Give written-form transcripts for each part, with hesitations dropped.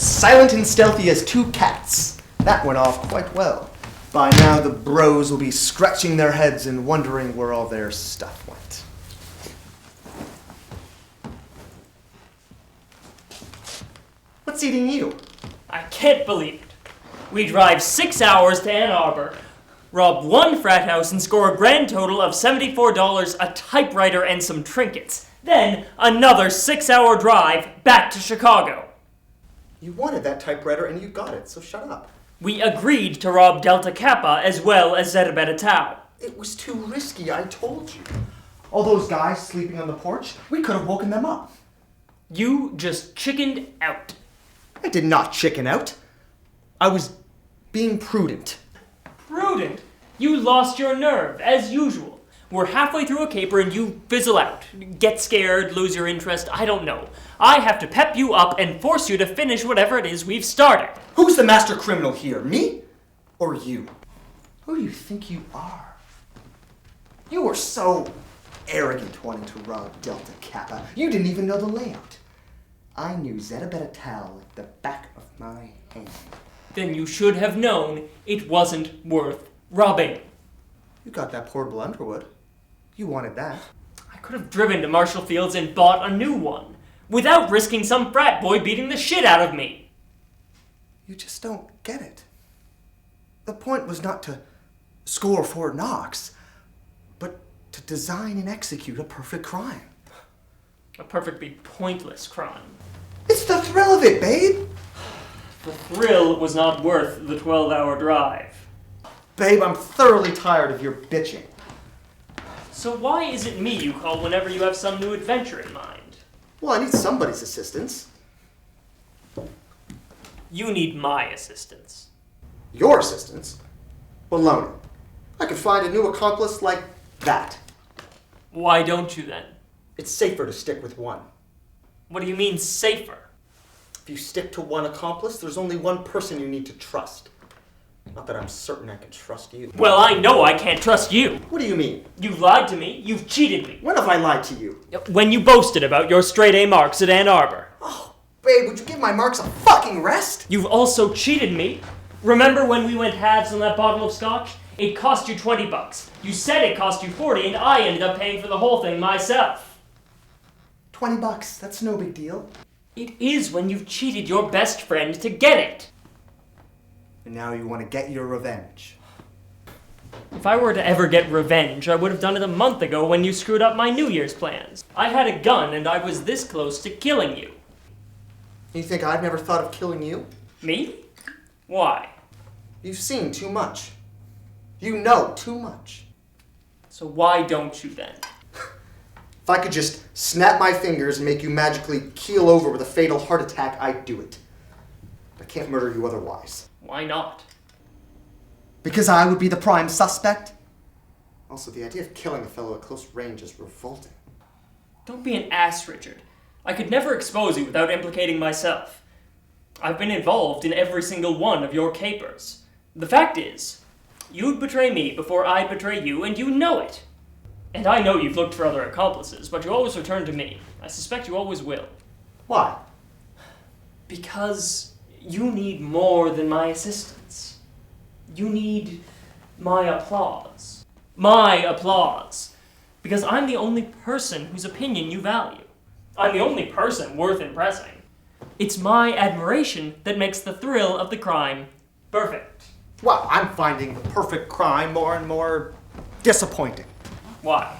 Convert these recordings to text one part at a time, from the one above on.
silent and stealthy as two cats. That went off quite well. By now the bros will be scratching their heads and wondering where all their stuff went. What's eating you? I can't believe it. We drive 6 hours to Ann Arbor, rob one frat house, and score a grand total of $74, a typewriter, and some trinkets. Then, another 6-hour drive back to Chicago. You wanted that typewriter and you got it, so shut up. We agreed to rob Delta Kappa as well as Zeta Beta Tau. It was too risky, I told you. All those guys sleeping on the porch, we could have woken them up. You just chickened out. I did not chicken out. I was being prudent. Prudent? You lost your nerve, as usual. We're halfway through a caper and you fizzle out. Get scared, lose your interest, I don't know. I have to pep you up and force you to finish whatever it is we've started. Who's the master criminal here, me or you? Who do you think you are? You were so arrogant wanting to rob Delta Kappa. You didn't even know the layout. I knew Zeta Beta Tau like the back of my hand. Then you should have known it wasn't worth robbing. You got that portable Underwood. You wanted that. I could have driven to Marshall Fields and bought a new one, without risking some frat boy beating the shit out of me. You just don't get it. The point was not to score Fort Knox, but to design and execute a perfect crime. A perfectly pointless crime. It's the thrill of it, babe! The thrill was not worth the 12-hour drive. Babe, I'm thoroughly tired of your bitching. So why is it me you call whenever you have some new adventure in mind? Well, I need somebody's assistance. You need my assistance. Your assistance? Baloney. I could find a new accomplice like that. Why don't you then? It's safer to stick with one. What do you mean, safer? If you stick to one accomplice, there's only one person you need to trust. Not that I'm certain I can trust you. Well, I know I can't trust you. What do you mean? You've lied to me. You've cheated me. When have I lied to you? When you boasted about your straight-A marks at Ann Arbor. Oh, babe, would you give my marks a fucking rest? You've also cheated me. Remember when we went halves on that bottle of scotch? It cost you $20. You said it cost you $40, and I ended up paying for the whole thing myself. $20, that's no big deal. It is when you've cheated your best friend to get it. And now you want to get your revenge. If I were to ever get revenge, I would have done it a month ago when you screwed up my New Year's plans. I had a gun and I was this close to killing you. You think I've never thought of killing you? Me? Why? You've seen too much. You know too much. So why don't you then? If I could just snap my fingers and make you magically keel over with a fatal heart attack, I'd do it. I can't murder you otherwise. Why not? Because I would be the prime suspect? Also, the idea of killing a fellow at close range is revolting. Don't be an ass, Richard. I could never expose you without implicating myself. I've been involved in every single one of your capers. The fact is, you'd betray me before I'd betray you, and you know it. And I know you've looked for other accomplices, but you always return to me. I suspect you always will. Why? Because you need more than my assistance. You need my applause. My applause. Because I'm the only person whose opinion you value. I'm the only person worth impressing. It's my admiration that makes the thrill of the crime perfect. Well, I'm finding the perfect crime more and more disappointing. Why?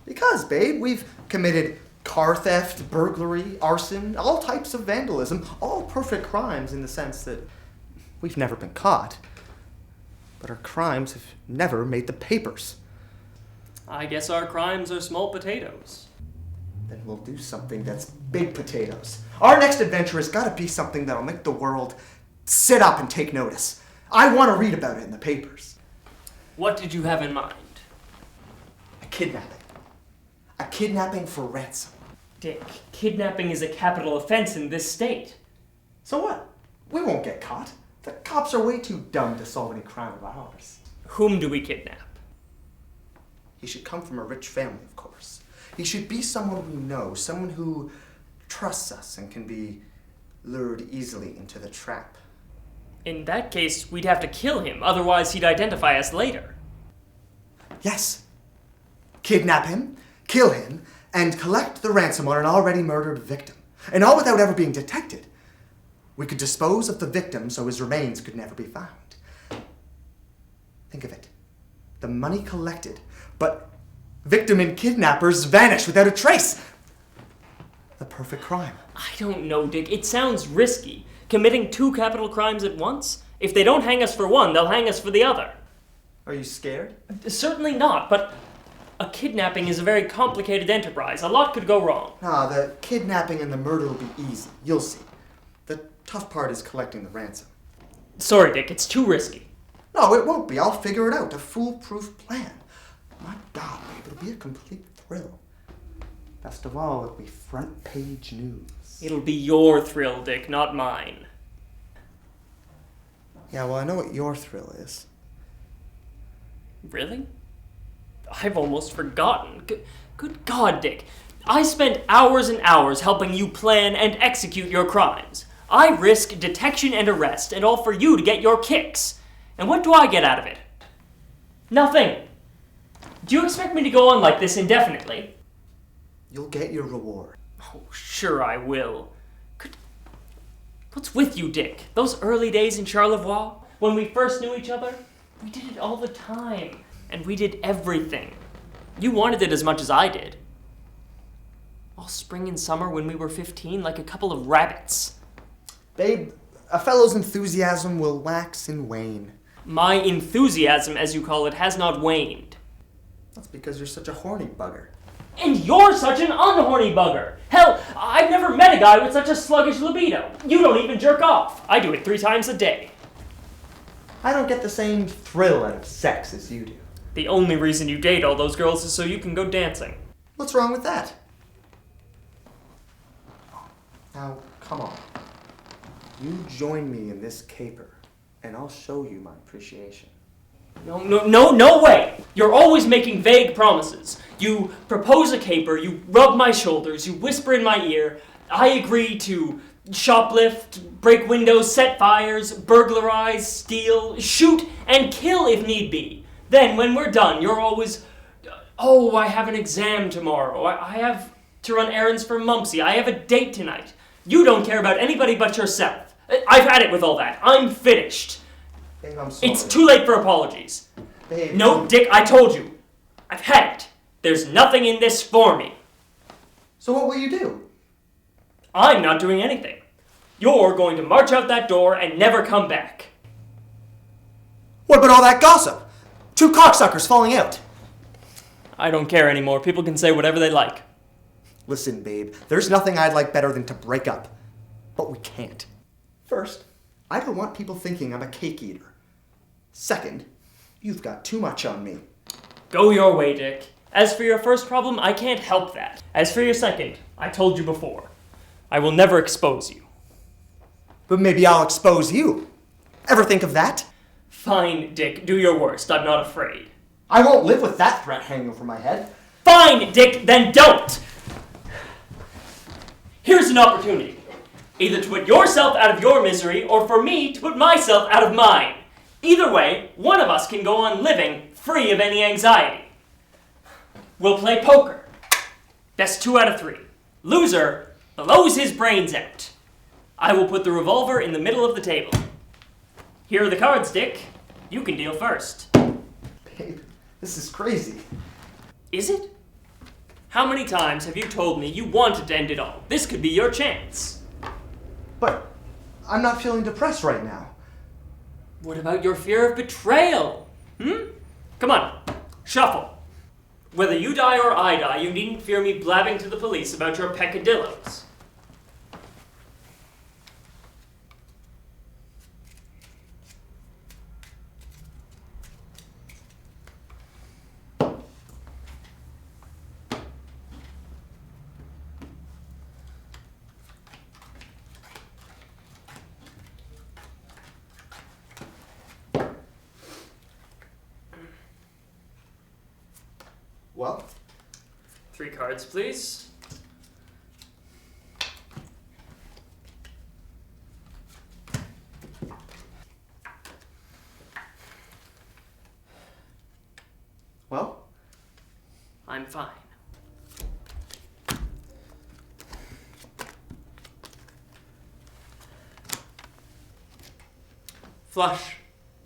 Because, babe, we've committed car theft, burglary, arson, all types of vandalism, all perfect crimes in the sense that we've never been caught. But our crimes have never made the papers. I guess our crimes are small potatoes. Then we'll do something that's big potatoes. Our next adventure has got to be something that'll make the world sit up and take notice. I want to read about it in the papers. What did you have in mind? A kidnapping. A kidnapping for ransom. Dick, kidnapping is a capital offense in this state. So what? We won't get caught. The cops are way too dumb to solve any crime of ours. Whom do we kidnap? He should come from a rich family, of course. He should be someone we know, someone who trusts us and can be lured easily into the trap. In that case, we'd have to kill him, otherwise he'd identify us later. Yes. Kidnap him, kill him, and collect the ransom on an already murdered victim. And all without ever being detected. We could dispose of the victim so his remains could never be found. Think of it. The money collected, but victim and kidnappers vanish without a trace. The perfect crime. I don't know, Dick. It sounds risky. Committing 2 capital crimes at once? If they don't hang us for one, they'll hang us for the other. Are you scared? Certainly not, but a kidnapping is a very complicated enterprise. A lot could go wrong. The kidnapping and the murder will be easy. You'll see. The tough part is collecting the ransom. Sorry, Dick. It's too risky. No, it won't be. I'll figure it out. A foolproof plan. My God, babe, it'll be a complete thrill. Best of all, it'll be front page news. It'll be your thrill, Dick, not mine. Yeah, well, I know what your thrill is. Really? I've almost forgotten. Good God, Dick. I spent hours and hours helping you plan and execute your crimes. I risk detection and arrest, and all for you to get your kicks. And what do I get out of it? Nothing. Do you expect me to go on like this indefinitely? You'll get your reward. Oh, sure I will. What's with you, Dick? Those early days in Charlevoix, when we first knew each other, we did it all the time. And we did everything. You wanted it as much as I did. All spring and summer when we were 15, like a couple of rabbits. Babe, a fellow's enthusiasm will wax and wane. My enthusiasm, as you call it, has not waned. That's because you're such a horny bugger. And you're such an unhorny bugger. Hell, I've never met a guy with such a sluggish libido. You don't even jerk off. I do it 3 times a day. I don't get the same thrill out of sex as you do. The only reason you date all those girls is so you can go dancing. What's wrong with that? Now, come on. You join me in this caper, and I'll show you my appreciation. No way! You're always making vague promises. You propose a caper, you rub my shoulders, you whisper in my ear, I agree to shoplift, break windows, set fires, burglarize, steal, shoot, and kill if need be. Then, when we're done, you're always, oh, I have an exam tomorrow, I have to run errands for Mumpsy, I have a date tonight. You don't care about anybody but yourself. I've had it with all that. I'm finished. Babe, I'm sorry. It's too late for apologies. Babe. No, Dick, I told you. I've had it. There's nothing in this for me. So what will you do? I'm not doing anything. You're going to march out that door and never come back. What about all that gossip? 2 cocksuckers falling out. I don't care anymore. People can say whatever they like. Listen, babe, there's nothing I'd like better than to break up. But we can't. First, I don't want people thinking I'm a cake eater. Second, you've got too much on me. Go your way, Dick. As for your first problem, I can't help that. As for your second, I told you before. I will never expose you. But maybe I'll expose you. Ever think of that? Fine, Dick. Do your worst. I'm not afraid. I won't live with that threat hanging over my head. Fine, Dick. Then don't. Here's an opportunity. Either to put yourself out of your misery, or for me to put myself out of mine. Either way, one of us can go on living free of any anxiety. We'll play poker. Best 2 out of 3. Loser blows his brains out. I will put the revolver in the middle of the table. Here are the cards, Dick. You can deal first. Babe, this is crazy. Is it? How many times have you told me you wanted to end it all? This could be your chance. But I'm not feeling depressed right now. What about your fear of betrayal? Come on, shuffle. Whether you die or I die, you needn't fear me blabbing to the police about your peccadillos. Well? 3 cards, please. Well? I'm fine. Flush.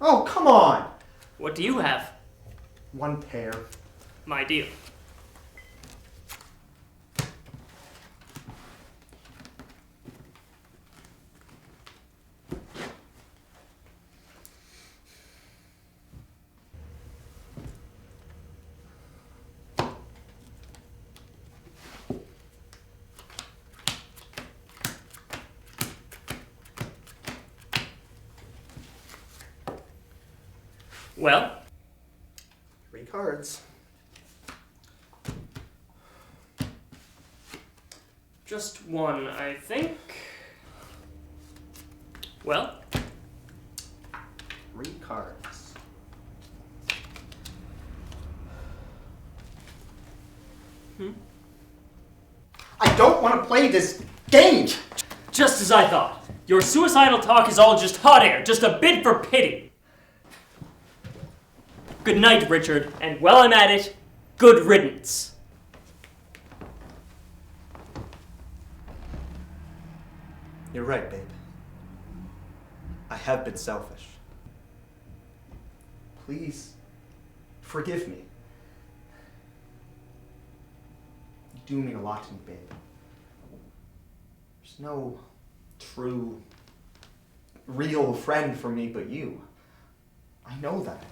Oh, come on! What do you have? One pair. My deal. Well? 3 cards. Just one, I think. Well? 3 cards. I don't want to play this game! Just as I thought. Your suicidal talk is all just hot air, just a bid for pity. Good night, Richard, and while I'm at it, good riddance. You're right, babe. I have been selfish. Please, forgive me. You do mean a lot to me, babe. There's no true, real friend for me but you. I know that.